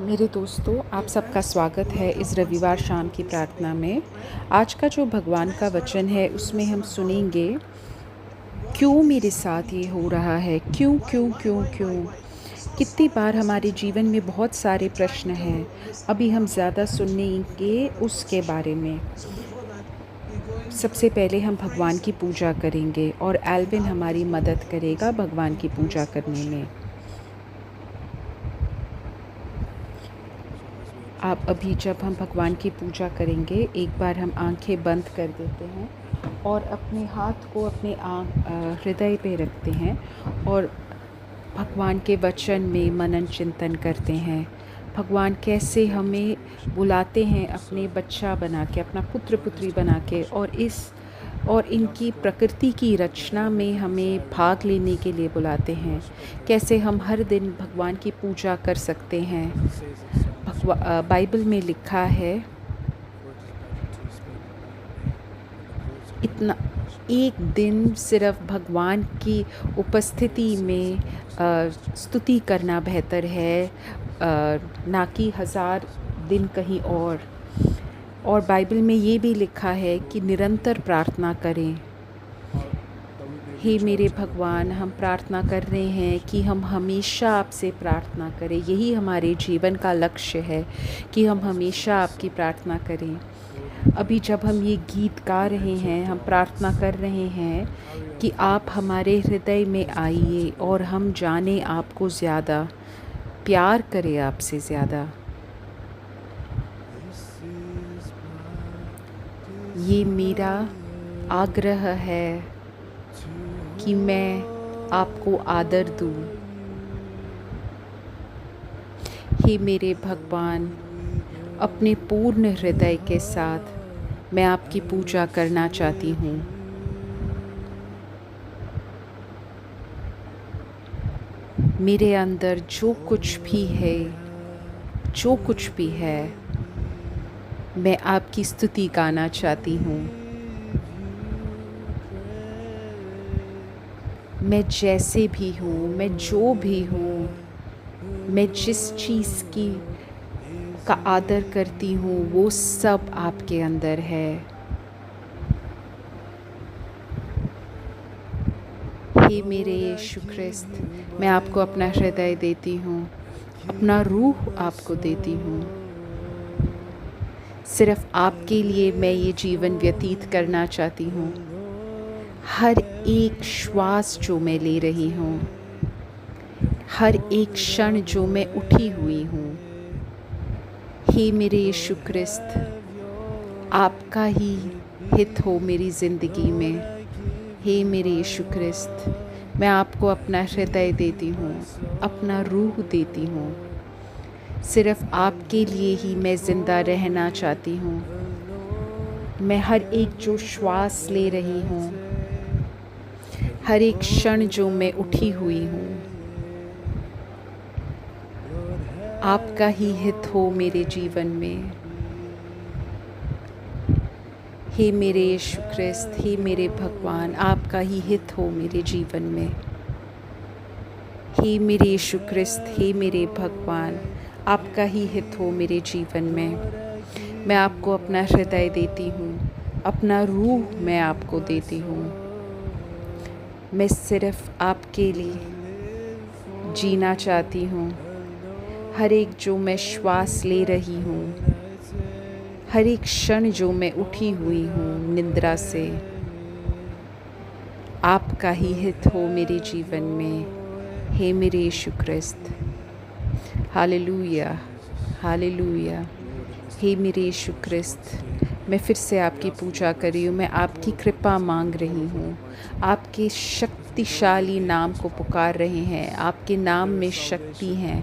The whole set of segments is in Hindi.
मेरे दोस्तों, आप सबका स्वागत है इस रविवार शाम की प्रार्थना में। आज का जो भगवान का वचन है उसमें हम सुनेंगे, क्यों मेरे साथ ये हो रहा है? क्यों, क्यों, क्यों, क्यों? कितनी बार हमारे जीवन में बहुत सारे प्रश्न हैं। अभी हम ज़्यादा सुनेंगे उसके बारे में। सबसे पहले हम भगवान की पूजा करेंगे और एल्विन हमारी मदद करेगा भगवान की पूजा करने में। आप अभी जब हम भगवान की पूजा करेंगे, एक बार हम आंखें बंद कर देते हैं और अपने हाथ को अपने हृदय पे रखते हैं और भगवान के वचन में मनन चिंतन करते हैं। भगवान कैसे हमें बुलाते हैं अपने बच्चा बना के, अपना पुत्र पुत्री बना के, और इनकी प्रकृति की रचना में हमें भाग लेने के लिए बुलाते हैं। कैसे हम हर दिन भगवान की पूजा कर सकते हैं। बाइबल में लिखा है, इतना एक दिन सिर्फ भगवान की उपस्थिति में स्तुति करना बेहतर है ना कि 1000 दिन कहीं और बाइबल में ये भी लिखा है कि निरंतर प्रार्थना करें। हे मेरे भगवान, हम प्रार्थना कर रहे हैं कि हम हमेशा आपसे प्रार्थना करें। यही हमारे जीवन का लक्ष्य है कि हम हमेशा आपकी प्रार्थना करें। अभी जब हम ये गीत गा रहे हैं, हम प्रार्थना कर रहे हैं कि आप हमारे हृदय में आइए और हम जाने आपको ज़्यादा, प्यार करें आपसे ज़्यादा। ये मेरा आग्रह है कि मैं आपको आदर दूं। हे मेरे भगवान, अपने पूर्ण हृदय के साथ मैं आपकी पूजा करना चाहती हूँ। मेरे अंदर जो कुछ भी है, जो कुछ भी है, मैं आपकी स्तुति गाना चाहती हूँ। मैं जैसे भी हूँ, मैं जो भी हूँ, मैं जिस चीज़ का आदर करती हूँ, वो सब आपके अंदर है। हे मेरे यीशु ख्रिस्त, मैं आपको अपना हृदय देती हूँ, अपना रूह आपको देती हूँ। सिर्फ आपके लिए मैं ये जीवन व्यतीत करना चाहती हूँ। हर एक श्वास जो मैं ले रही हूँ, हर एक क्षण जो मैं उठी हुई हूँ, हे मेरे यीशु ख्रिस्त, आपका ही हित हो मेरी ज़िंदगी में। हे मेरे यीशु ख्रिस्त, मैं आपको अपना हृदय देती हूँ, अपना रूह देती हूँ। सिर्फ आपके लिए ही मैं ज़िंदा रहना चाहती हूँ। मैं हर एक जो श्वास ले रही हूँ, हर एक क्षण जो मैं उठी हुई हूँ, आपका ही हित हो मेरे जीवन में। हे मेरे यीशु ख्रिस्त, हे मेरे भगवान, आपका ही हित हो मेरे जीवन में। हे मेरे यीशु ख्रिस्त, हे मेरे भगवान, आपका ही हित हो मेरे जीवन में। मैं आपको अपना हृदय देती हूँ, अपना रूह मैं आपको देती हूँ। मैं सिर्फ आपके लिए जीना चाहती हूँ। हर एक जो मैं श्वास ले रही हूँ, हर एक क्षण जो मैं उठी हुई हूँ निंद्रा से, आपका ही हित हो मेरे जीवन में। हे मेरे यीशु ख्रिस्त, हालेलुया, हालेलुया। हे मेरे यीशु ख्रिस्त, मैं फिर से आपकी पूजा कर रही हूँ। मैं आपकी कृपा मांग रही हूँ। आपके शक्तिशाली नाम को पुकार रहे हैं। आपके नाम में शक्ति है।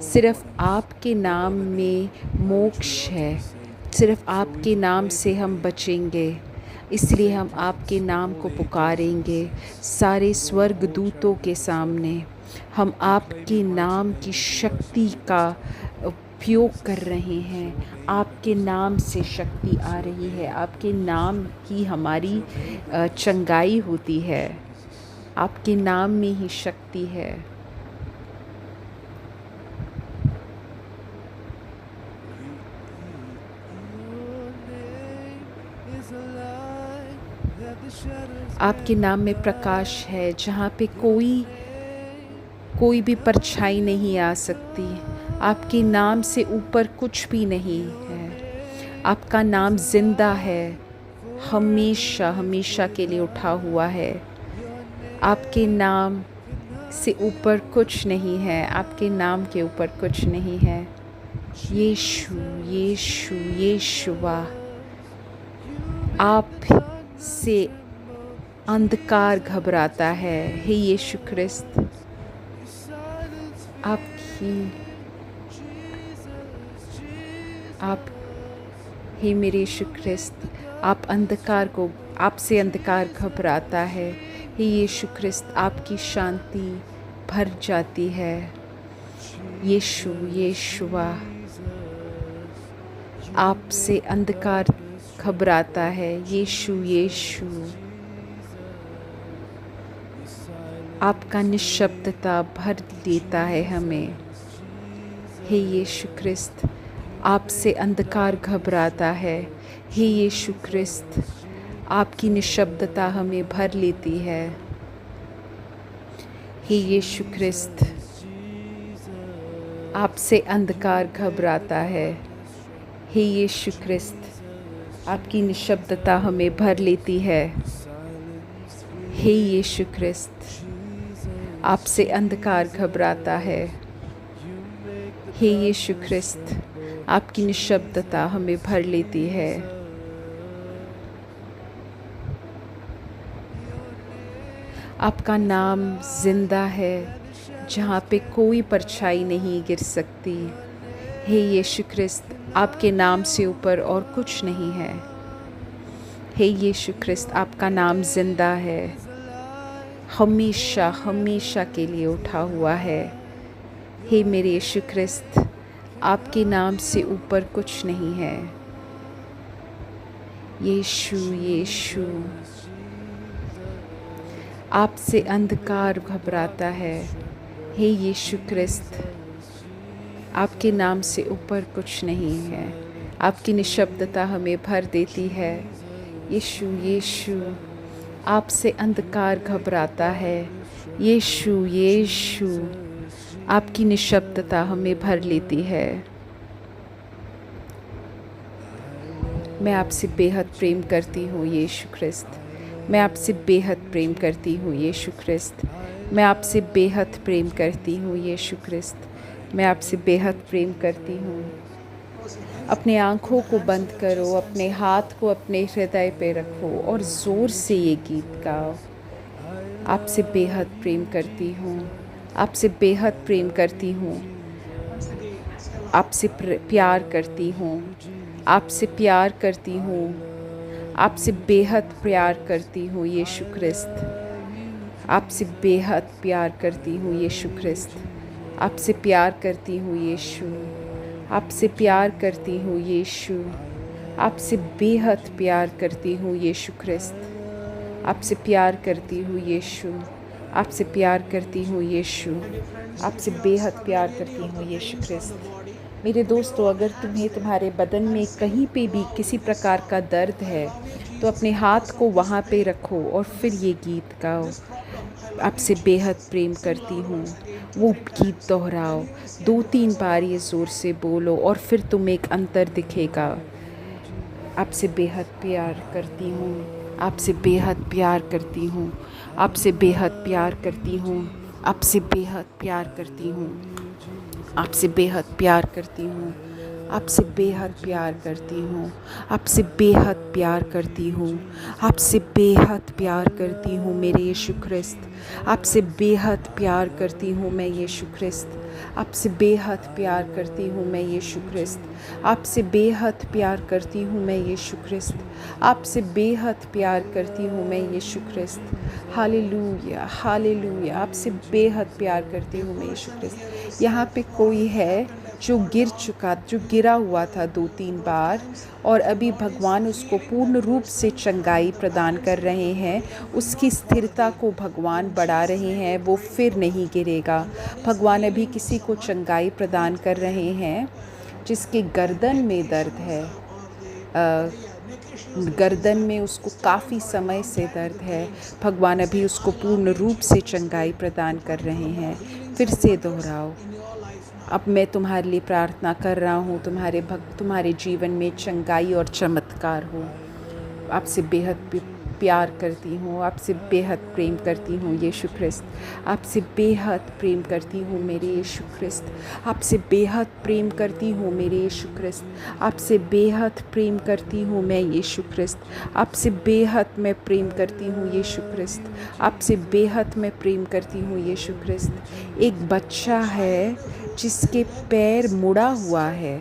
सिर्फ आपके नाम में मोक्ष है। सिर्फ आपके नाम से हम बचेंगे। इसलिए हम आपके नाम को पुकारेंगे सारे स्वर्गदूतों के सामने। हम आपके नाम की शक्ति का उपयोग कर रहे हैं। आपके नाम से शक्ति आ रही है। आपके नाम की हमारी चंगाई होती है। आपके नाम में ही शक्ति है। आपके नाम में प्रकाश है, जहाँ पे कोई भी परछाई नहीं आ सकती। आपके नाम से ऊपर कुछ भी नहीं है। आपका नाम ज़िंदा है, हमेशा हमेशा के लिए उठा हुआ है। आपके नाम से ऊपर कुछ नहीं है, आपके नाम के ऊपर कुछ नहीं है। यीशु यीशु यीशुआ, आप से अंधकार घबराता है। हे यीशु ख्रिस्त, आप हे मेरे यीशु ख्रिस्त, आपसे अंधकार घबराता है। हे यीशु ख्रिस्त, आपकी शांति भर जाती है। यीशु यीशुआ, आपसे अंधकार घबराता है। यीशु यीशु, आपका निःशब्दता भर लेता है हमें। हे यीशु ख्रिस्त, आपसे अंधकार घबराता है। हे यीशु ख्रिस्त, आपकी निःशब्दता हमें भर लेती है। हे यीशु ख्रिस्त, आपसे अंधकार घबराता है। हे यीशु ख्रिस्त, आपकी निःशब्दता हमें भर लेती है। हे यीशु ख्रिस्त, आपसे अंधकार घबराता है। हे यीशु ख्रिस्त, आपकी निःशब्दता हमें भर लेती है। आपका नाम जिंदा है, जहाँ पे कोई परछाई नहीं गिर सकती। हे यीशु ख्रिस्त, आपके नाम से ऊपर और कुछ नहीं है। हे यीशु ख्रिस्त, आपका नाम जिंदा है, हमेशा हमेशा के लिए उठा हुआ है। हे मेरे यीशु ख्रिस्त, आपके नाम से ऊपर कुछ नहीं है। यीशु यीशु, आपसे अंधकार घबराता है। हे यीशु ख्रिस्त, आपके नाम से ऊपर कुछ नहीं है। आपकी निःशब्दता हमें भर देती है। यीशु यीशु, आपसे अंधकार घबराता है। यीशु यीशु, आपकी निःशब्दता हमें भर लेती है। मैं आपसे बेहद प्रेम करती हूँ यीशु ख्रिस्त। मैं आपसे बेहद प्रेम करती हूँ यीशु ख्रिस्त। मैं आपसे बेहद प्रेम करती हूँ यीशु ख्रिस्त। मैं आपसे बेहद प्रेम करती हूँ। अपने आँखों को बंद करो, अपने हाथ को अपने हृदय पे रखो और ज़ोर से ये गीत गाओ। आपसे बेहद प्रेम करती हूँ, आपसे बेहद प्रेम करती हूँ, आपसे प्यार करती हूँ, आपसे प्यार करती हूँ, आपसे बेहद प्यार करती हूँ यीशु ख्रिस्त। आपसे बेहद प्यार करती हूँ यीशु ख्रिस्त। आपसे प्यार करती हूँ यीशु। आपसे प्यार करती हूँ यीशु। आपसे बेहद प्यार करती हूँ यीशु ख्रिस्त। आपसे प्यार करती हूँ यीशु। आपसे प्यार करती हूँ यीशु। आपसे बेहद प्यार करती हूँ यीशु ख्रिस्त। मेरे दोस्तों, अगर तुम्हें तुम्हारे बदन में कहीं पे भी किसी प्रकार का दर्द है तो अपने हाथ को वहाँ पे रखो और फिर ये गीत गाओ। आपसे बेहद प्रेम करती हूँ, वो गीत दोहराओ। 2-3 बार ये ज़ोर से बोलो और फिर तुम्हें एक अंतर दिखेगा। आपसे बेहद प्यार करती हूँ, आपसे बेहद प्यार करती हूँ, आपसे बेहद प्यार करती हूँ, आपसे बेहद प्यार करती हूँ, आपसे बेहद प्यार करती हूँ, आपसे बेहद प्यार करती हूँ, आपसे बेहद प्यार करती हूँ, आपसे बेहद प्यार करती हूँ मेरे यीशु ख्रिस्त। आपसे बेहद प्यार करती हूँ मैं यीशु ख्रिस्त। आपसे बेहद प्यार करती हूँ मैं यीशु ख्रिस्त। आपसे बेहद प्यार करती हूँ मैं यीशु ख्रिस्त। आपसे बेहद प्यार करती हूँ मैं यीशु ख्रिस्त। हालेलुया हालेलुया, आपसे बेहद प्यार करती हूँ मैं यीशु ख्रिस्त। यहाँ पे कोई है जो गिरा हुआ था 2-3 बार और अभी भगवान उसको पूर्ण रूप से चंगाई प्रदान कर रहे हैं। उसकी स्थिरता को भगवान बढ़ा रहे हैं, वो फिर नहीं गिरेगा। भगवान अभी किसी को चंगाई प्रदान कर रहे हैं जिसके गर्दन में दर्द है, गर्दन में उसको काफ़ी समय से दर्द है। भगवान अभी उसको पूर्ण रूप से चंगाई प्रदान कर रहे हैं। फिर से दोहराओ, अब मैं तुम्हारे लिए प्रार्थना कर रहा हूँ, तुम्हारे जीवन में चंगाई और चमत्कार हो। आपसे बेहद प्यार करती हूँ, आपसे बेहद प्रेम करती हूँ यीशु ख्रिस्त। आपसे बेहद प्रेम करती हूँ मेरे यीशु ख्रिस्त। आपसे बेहद प्रेम करती हूँ मेरे यीशु ख्रिस्त। आपसे बेहद प्रेम करती हूँ मैं यीशु ख्रिस्त। आपसे बेहद मैं प्रेम करती हूँ यीशु ख्रिस्त। आपसे बेहद मैं प्रेम करती हूँ यीशु ख्रिस्त। एक बच्चा है जिसके पैर मुड़ा हुआ है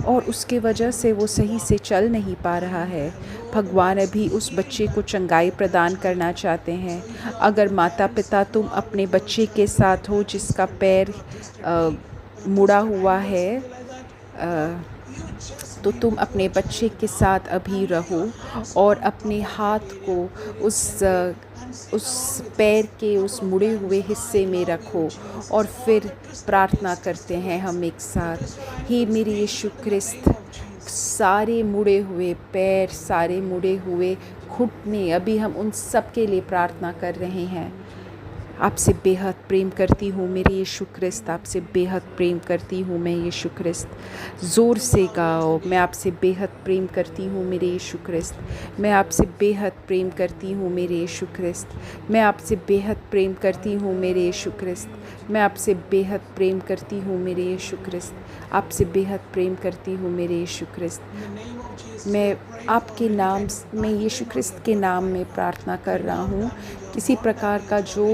और उसके वजह से वो सही से चल नहीं पा रहा है। भगवान अभी उस बच्चे को चंगाई प्रदान करना चाहते हैं। अगर माता पिता तुम अपने बच्चे के साथ हो जिसका पैर मुड़ा हुआ है, तो तुम अपने बच्चे के साथ अभी रहो और अपने हाथ को उस पैर के उस मुड़े हुए हिस्से में रखो और फिर प्रार्थना करते हैं हम एक साथ। हे मेरे यीशु ख्रिस्त, सारे मुड़े हुए पैर, सारे मुड़े हुए घुटने, अभी हम उन सब के लिए प्रार्थना कर रहे हैं। आपसे बेहद प्रेम करती हूँ मेरे यीशु ख्रिस्त। आपसे बेहद प्रेम करती हूँ मैं यीशु ख्रिस्त। ज़ोर से गाओ, मैं आपसे बेहद प्रेम करती हूँ मेरे यीशु ख्रिस्त। मैं आपसे बेहद प्रेम करती हूँ मेरे यीशु ख्रिस्त। मैं आपसे बेहद प्रेम करती हूँ मेरे यीशु ख्रिस्त। मैं आपसे बेहद प्रेम करती हूँ मेरे यीशु ख्रिस्त। आपसे बेहद प्रेम करती हूँ मेरे यीशु ख्रिस्त। मैं आपके नाम में, यीशु ख्रिस्त के नाम में प्रार्थना कर रहा हूँ। किसी प्रकार का जो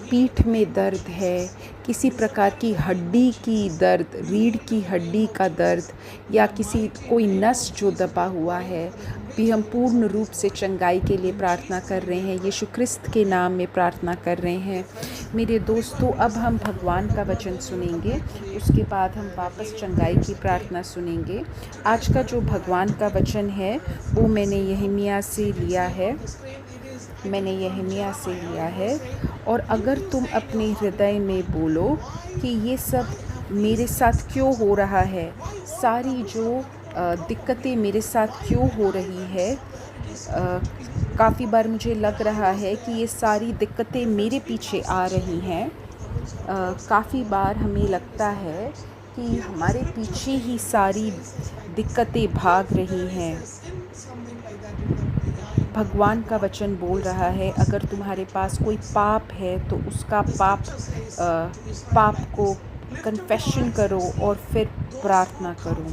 पीठ में दर्द है, किसी प्रकार की हड्डी की दर्द, रीढ़ की हड्डी का दर्द या कोई नस जो दबा हुआ है, भी हम पूर्ण रूप से चंगाई के लिए प्रार्थना कर रहे हैं। यीशु ख्रिस्त के नाम में प्रार्थना कर रहे हैं। मेरे दोस्तों, अब हम भगवान का वचन सुनेंगे, उसके बाद हम वापस चंगाई की प्रार्थना सुनेंगे। आज का जो भगवान का वचन है वो मैंने यिर्मयाह से लिया है। और अगर तुम अपने हृदय में बोलो कि ये सब मेरे साथ क्यों हो रहा है, सारी जो दिक्कतें मेरे साथ क्यों हो रही है, काफ़ी बार मुझे लग रहा है कि ये सारी दिक्कतें मेरे पीछे आ रही हैं। काफ़ी बार हमें लगता है कि हमारे पीछे ही सारी दिक्कतें भाग रही हैं। भगवान का वचन बोल रहा है, अगर तुम्हारे पास कोई पाप है तो उसका पाप को कन्फेशन करो और फिर प्रार्थना करो।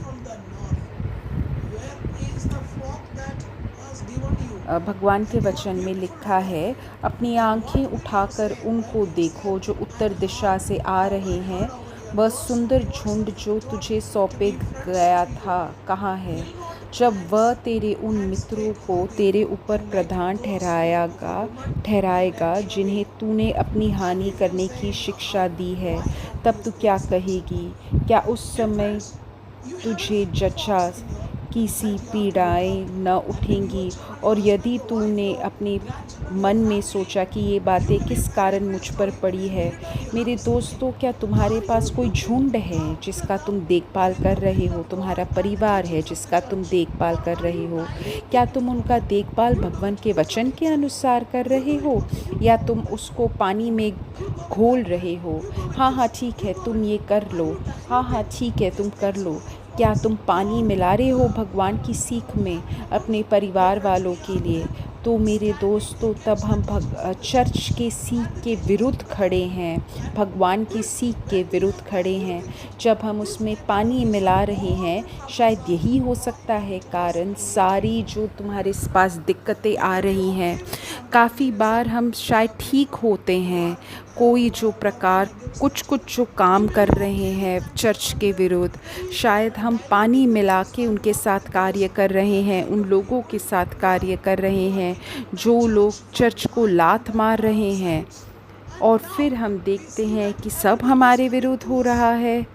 भगवान के वचन में लिखा है, अपनी आंखें उठाकर उनको देखो जो उत्तर दिशा से आ रहे हैं। वह सुंदर झुंड जो तुझे सौंपे गया था कहाँ है? जब वह तेरे उन मित्रों को तेरे ऊपर प्रधान ठहराएगा जिन्हें तूने अपनी हानि करने की शिक्षा दी है, तब तू क्या कहेगी? क्या उस समय तुझे जचा की सी पीड़ाएं न उठेंगी? और यदि तूने अपने मन में सोचा कि ये बातें किस कारण मुझ पर पड़ी है? मेरे दोस्तों, क्या तुम्हारे पास कोई झुंड है जिसका तुम देखभाल कर रहे हो? तुम्हारा परिवार है जिसका तुम देखभाल कर रहे हो? क्या तुम उनका देखभाल भगवान के वचन के अनुसार कर रहे हो या तुम उसको पानी में घोल रहे हो? हाँ ठीक है, तुम ये कर लो। हाँ ठीक है, तुम कर लो। क्या तुम पानी मिला रहे हो भगवान की सीख में अपने परिवार वालों के लिए? तो मेरे दोस्तों, तब हम चर्च के सीख के विरुद्ध खड़े हैं, भगवान की सीख के विरुद्ध खड़े हैं। जब हम उसमें पानी मिला रहे हैं, शायद यही हो सकता है कारण सारी जो तुम्हारे पास दिक्कतें आ रही हैं। काफ़ी बार हम शायद ठीक होते हैं, कोई जो प्रकार कुछ जो काम कर रहे हैं चर्च के विरुद्ध, शायद हम पानी मिला के उनके साथ कार्य कर रहे हैं, उन लोगों के साथ कार्य कर रहे हैं जो लोग चर्च को लात मार रहे हैं, और फिर हम देखते हैं कि सब हमारे विरुद्ध हो रहा है।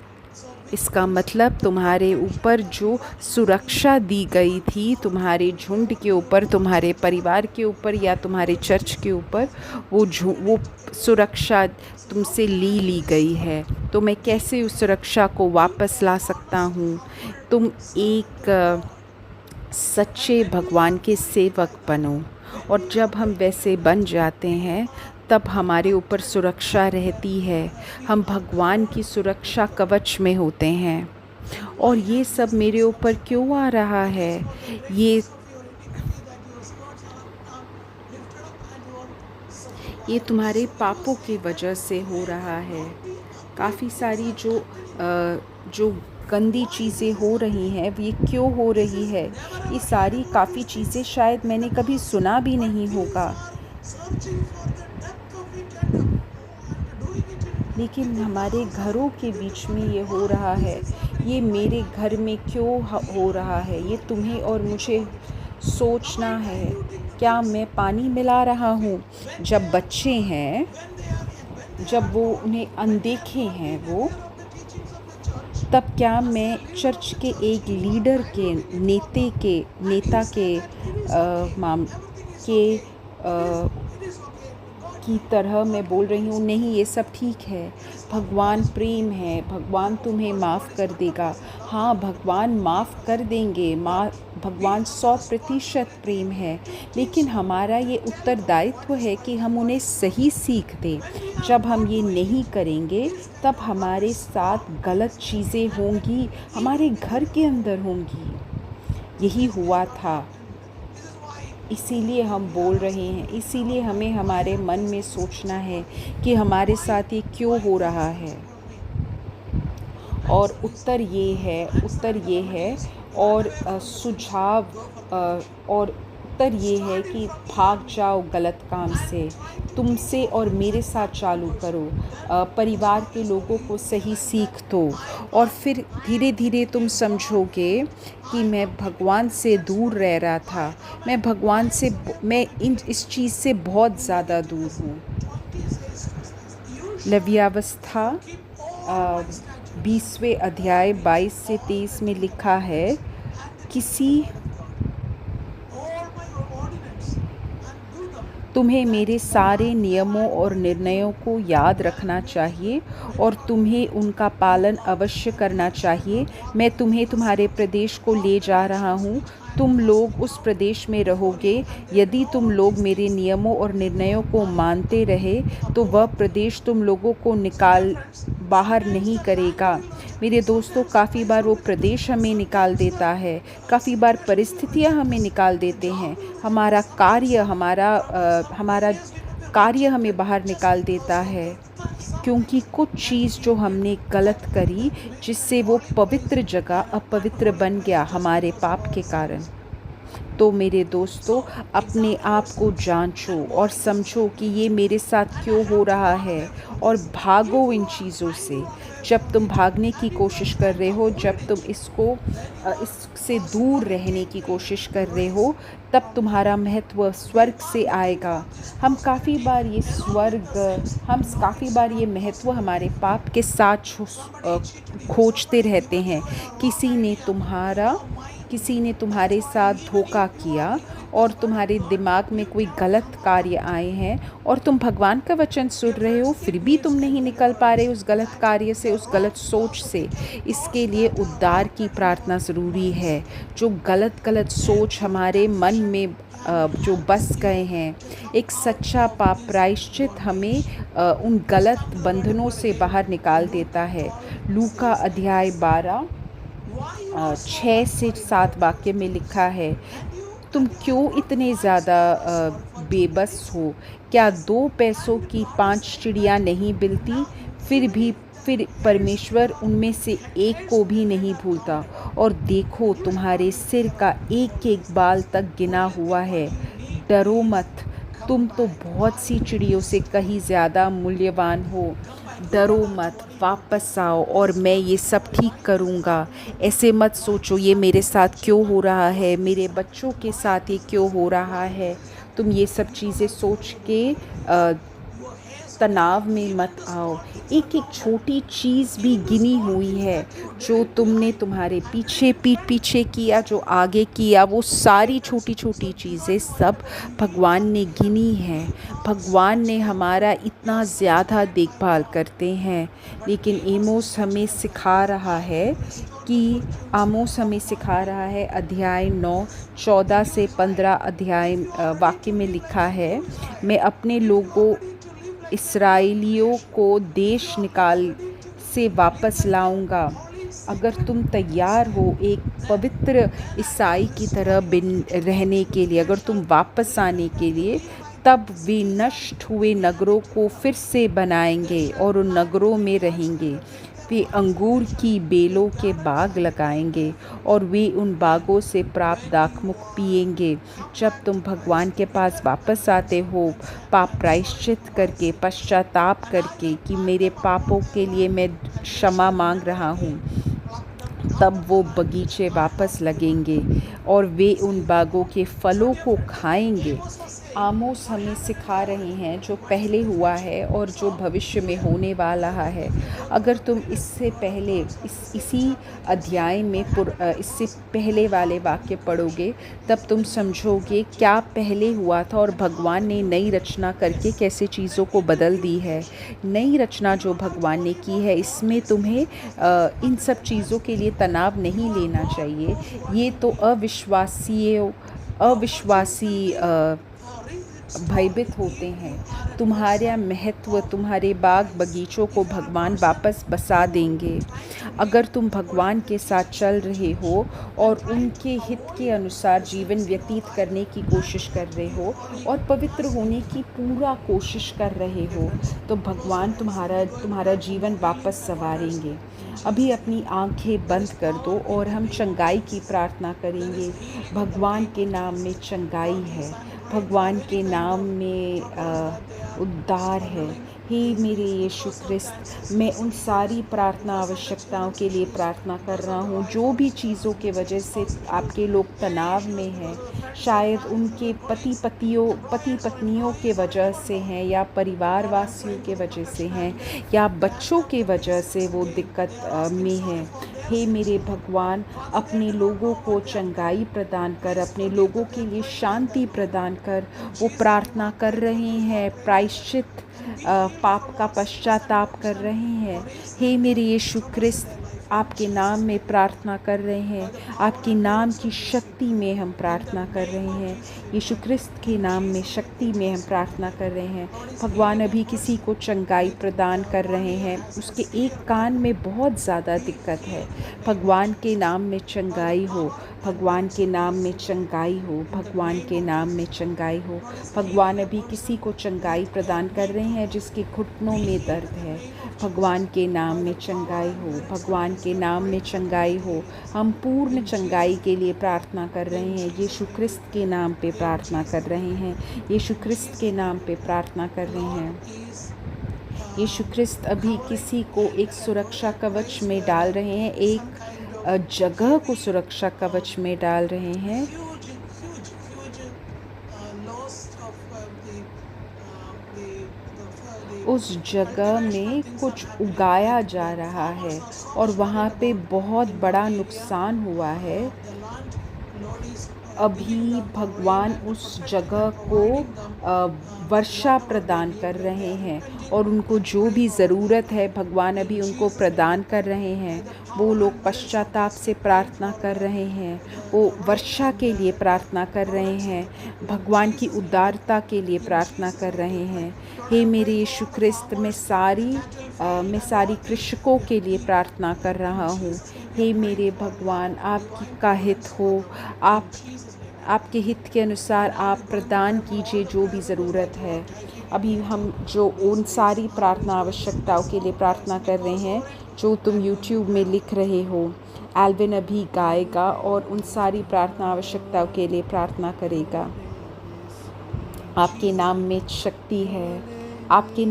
इसका मतलब तुम्हारे ऊपर जो सुरक्षा दी गई थी, तुम्हारे झुंड के ऊपर, तुम्हारे परिवार के ऊपर या तुम्हारे चर्च के ऊपर, वो सुरक्षा तुमसे ली गई है, तो मैं कैसे उस सुरक्षा को वापस ला सकता हूँ। तुम एक सच्चे भगवान के सेवक बनो, और जब हम वैसे बन जाते हैं तब हमारे ऊपर सुरक्षा रहती है। हम भगवान की सुरक्षा कवच में होते हैं। और ये सब मेरे ऊपर क्यों आ रहा है? ये तुम्हारे पापों की वजह से हो रहा है। काफ़ी सारी जो गंदी चीज़ें हो रही हैं, ये क्यों हो रही है? ये सारी काफ़ी चीज़ें शायद मैंने कभी सुना भी नहीं होगा, लेकिन हमारे घरों के बीच में ये हो रहा है। ये मेरे घर में क्यों हो रहा है? ये तुम्हें और मुझे सोचना है। क्या मैं पानी मिला रहा हूँ? जब बच्चे हैं, जब वो उन्हें अनदेखे हैं वो, तब क्या मैं चर्च के एक लीडर के नेता के माम के की तरह मैं बोल रही हूँ? नहीं, ये सब ठीक है। भगवान प्रेम है, भगवान तुम्हें माफ़ कर देगा। हाँ, भगवान माफ़ कर देंगे। भगवान 100% प्रेम है, लेकिन हमारा ये उत्तरदायित्व है कि हम उन्हें सही सीख दें। जब हम ये नहीं करेंगे तब हमारे साथ गलत चीज़ें होंगी, हमारे घर के अंदर होंगी। यही हुआ था, इसीलिए हम बोल रहे हैं। इसीलिए हमें हमारे मन में सोचना है कि हमारे साथ ये क्यों हो रहा है। और उत्तर ये है, और सुझाव और उत्तर ये है कि भाग जाओ गलत काम से, तुमसे और मेरे साथ चालू करो। परिवार के लोगों को सही सीख दो, और फिर धीरे धीरे तुम समझोगे कि मैं भगवान से दूर रह रहा था। मैं इस चीज़ से बहुत ज़्यादा दूर हूँ। लव्यावस्था 20वें अध्याय 22 से 23 में लिखा है, तुम्हें मेरे सारे नियमों और निर्णयों को याद रखना चाहिए और तुम्हें उनका पालन अवश्य करना चाहिए। मैं तुम्हें तुम्हारे प्रदेश को ले जा रहा हूँ, तुम लोग उस प्रदेश में रहोगे। यदि तुम लोग मेरे नियमों और निर्णयों को मानते रहे तो वह प्रदेश तुम लोगों को बाहर नहीं करेगा। मेरे दोस्तों, काफ़ी बार वो प्रदेश हमें निकाल देता है, काफ़ी बार परिस्थितियाँ हमें निकाल देते हैं, हमारा कार्य हमें बाहर निकाल देता है, क्योंकि कुछ चीज़ जो हमने गलत करी, जिससे वो पवित्र जगह अपवित्र बन गया हमारे पाप के कारण। तो मेरे दोस्तों, अपने आप को जांचो और समझो कि ये मेरे साथ क्यों हो रहा है, और भागो इन चीज़ों से। जब तुम भागने की कोशिश कर रहे हो, जब तुम इससे दूर रहने की कोशिश कर रहे हो, तब तुम्हारा महत्व स्वर्ग से आएगा। हम काफ़ी बार ये महत्व हमारे पाप के साथ खोजते रहते हैं। किसी ने तुम्हारे साथ धोखा किया और तुम्हारे दिमाग में कोई गलत कार्य आए हैं, और तुम भगवान का वचन सुन रहे हो, फिर भी तुम नहीं निकल पा रहे उस गलत कार्य से, उस गलत सोच से। इसके लिए उद्धार की प्रार्थना ज़रूरी है। जो गलत सोच हमारे मन में जो बस गए हैं, एक सच्चा पाप प्रायश्चित हमें उन गलत बंधनों से बाहर निकाल देता है। लूका अध्याय 12 6 से 7 वाक्य में लिखा है, तुम क्यों इतने ज़्यादा बेबस हो? क्या 2 पैसों की 5 चिड़ियाँ नहीं बिलती? फिर परमेश्वर उनमें से एक को भी नहीं भूलता। और देखो, तुम्हारे सिर का एक बाल तक गिना हुआ है। डरो मत, तुम तो बहुत सी चिड़ियों से कहीं ज़्यादा मूल्यवान हो। डरो मत, वापस आओ और मैं ये सब ठीक करूँगा। ऐसे मत सोचो ये मेरे साथ क्यों हो रहा है, मेरे बच्चों के साथ ये क्यों हो रहा है। तुम ये सब चीज़ें सोच के तनाव में मत आओ। एक एक छोटी चीज़ भी गिनी हुई है, जो तुमने तुम्हारे पीछे पीठ पीछे किया, जो आगे किया, वो सारी छोटी छोटी चीज़ें सब भगवान ने गिनी है। भगवान ने हमारा इतना ज़्यादा देखभाल करते हैं। लेकिन आमोस हमें सिखा रहा है अध्याय 9 14 से 15 अध्याय वाक्य में लिखा है, मैं अपने लोगों इस्राएलियों को देश निकाल से वापस लाऊंगा। अगर तुम तैयार हो एक पवित्र ईसाई की तरह बिन रहने के लिए, अगर तुम वापस आने के लिए, तब वे नष्ट हुए नगरों को फिर से बनाएंगे और उन नगरों में रहेंगे। वे अंगूर की बेलों के बाग लगाएंगे और वे उन बागों से प्राप्त दाखमुख पिएंगे। जब तुम भगवान के पास वापस आते हो, पाप प्रायश्चित करके, पश्चाताप करके कि मेरे पापों के लिए मैं क्षमा मांग रहा हूँ, तब वो बगीचे वापस लगेंगे और वे उन बागों के फलों को खाएंगे। आमोस हमें सिखा रहे हैं जो पहले हुआ है और जो भविष्य में होने वाला है। अगर तुम इससे पहले इसी अध्याय में इससे पहले वाले वाक्य पढ़ोगे, तब तुम समझोगे क्या पहले हुआ था और भगवान ने नई रचना करके कैसे चीज़ों को बदल दी है। नई रचना जो भगवान ने की है, इसमें तुम्हें इन सब चीज़ों के लिए तनाव नहीं लेना चाहिए। ये तो अविश्वासी भयभीत होते हैं। तुम्हारा महत्व, तुम्हारे बाग बगीचों को भगवान वापस बसा देंगे। अगर तुम भगवान के साथ चल रहे हो और उनके हित के अनुसार जीवन व्यतीत करने की कोशिश कर रहे हो और पवित्र होने की पूरा कोशिश कर रहे हो, तो भगवान तुम्हारा जीवन वापस संवारेंगे। अभी अपनी आंखें बंद कर दो और हम चंगाई की प्रार्थना करेंगे। भगवान के नाम में चंगाई है, भगवान के नाम में उद्धार है। हे मेरे यीशु ख्रिस्त, मैं उन सारी प्रार्थना आवश्यकताओं के लिए प्रार्थना कर रहा हूँ जो भी चीज़ों के वजह से आपके लोग तनाव में हैं। शायद उनके पति पत्नियों के वजह से हैं, या परिवार वासियों के वजह से हैं, या बच्चों के वजह से वो दिक्कत में हैं। हे मेरे भगवान, अपने लोगों को चंगाई प्रदान कर, अपने लोगों के लिए शांति प्रदान कर। वो प्रार्थना कर रहे हैं, प्रायश्चित पाप का पश्चाताप कर रहे हैं। हे मेरे यीशु ख्रिस्त, आपके नाम में प्रार्थना कर रहे हैं, आपके नाम की शक्ति में हम प्रार्थना कर रहे हैं। यीशु ख्रिस्त के नाम में शक्ति में हम प्रार्थना कर रहे हैं। भगवान अभी किसी को चंगाई प्रदान कर रहे हैं, उसके एक कान में बहुत ज़्यादा दिक्कत है। भगवान के नाम में चंगाई हो, भगवान के नाम में चंगाई हो, भगवान के नाम में चंगाई हो। भगवान अभी किसी को चंगाई प्रदान कर रहे हैं जिसके घुटनों में दर्द है। भगवान के नाम में चंगाई हो, भगवान के नाम में चंगाई हो। हम पूर्ण चंगाई के लिए प्रार्थना कर रहे हैं, यीशु ख्रिस्त के नाम पे प्रार्थना कर रहे हैं, यीशु ख्रिस्त के नाम पे प्रार्थना कर रहे हैं। यीशु ख्रिस्त अभी किसी को एक सुरक्षा कवच में डाल रहे हैं, एक जगह को सुरक्षा कवच में डाल रहे हैं। उस जगह में कुछ उगाया जा रहा है और वहाँ पे बहुत बड़ा नुकसान हुआ है। अभी भगवान उस जगह को वर्षा प्रदान कर रहे हैं और उनको जो भी ज़रूरत है भगवान अभी उनको प्रदान कर रहे हैं। वो लोग पश्चाताप से प्रार्थना कर रहे हैं, वो वर्षा के लिए प्रार्थना कर रहे हैं, भगवान की उदारता के लिए प्रार्थना कर रहे हैं। हे मेरे यीशु ख्रिस्त, मैं सारी कृषकों के लिए प्रार्थना कर रहा हूँ। हे मेरे भगवान, आपका हित हो, आपके हित के अनुसार आप प्रदान कीजिए जो भी ज़रूरत है। अभी हम जो उन सारी प्रार्थना आवश्यकताओं के लिए प्रार्थना कर रहे हैं जो तुम YouTube में लिख रहे हो, एल्विन अभी गाएगा और उन सारी प्रार्थना आवश्यकताओं के लिए प्रार्थना करेगा। आपके नाम में शक्ति है, आपके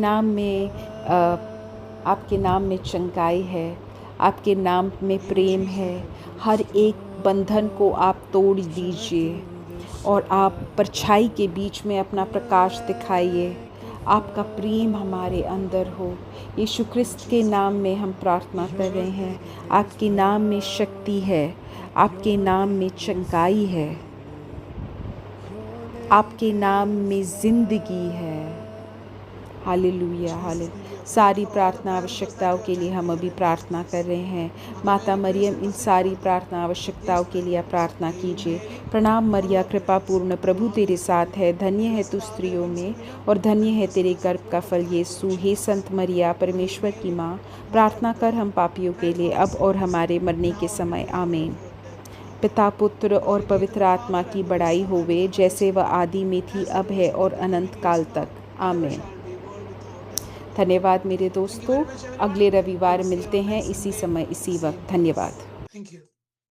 नाम में चंगाई है, आपके नाम में प्रेम है। हर एक बंधन को आप तोड़ दीजिए और आप परछाई के बीच में अपना प्रकाश दिखाइए। आपका प्रेम हमारे अंदर हो। यीशु ख्रिस्त के नाम में हम प्रार्थना कर रहे हैं। आपके नाम में शक्ति है, आपके नाम में चंगाई है, आपके नाम में ज़िंदगी है। Hallelujah, hallelujah. सारी प्रार्थना आवश्यकताओं के लिए हम अभी प्रार्थना कर रहे हैं। माता मरियम, इन सारी प्रार्थना आवश्यकताओं के लिए आप प्रार्थना कीजिए। प्रणाम मरिया, कृपा पूर्ण, प्रभु तेरे साथ है, धन्य है तू स्त्रियों में और धन्य है तेरे गर्भ का फल यीशु। हे संत मरिया, परमेश्वर की माँ, प्रार्थना कर हम पापियों के लिए अब और हमारे मरने के समय। आमीन। पिता, पुत्र और पवित्र आत्मा की बड़ाई होवे, जैसे वह आदि में थी, अब है और अनंत काल तक। आमीन। धन्यवाद मेरे दोस्तों, अगले रविवार मिलते हैं इसी समय इसी वक्त। धन्यवाद। Thank you.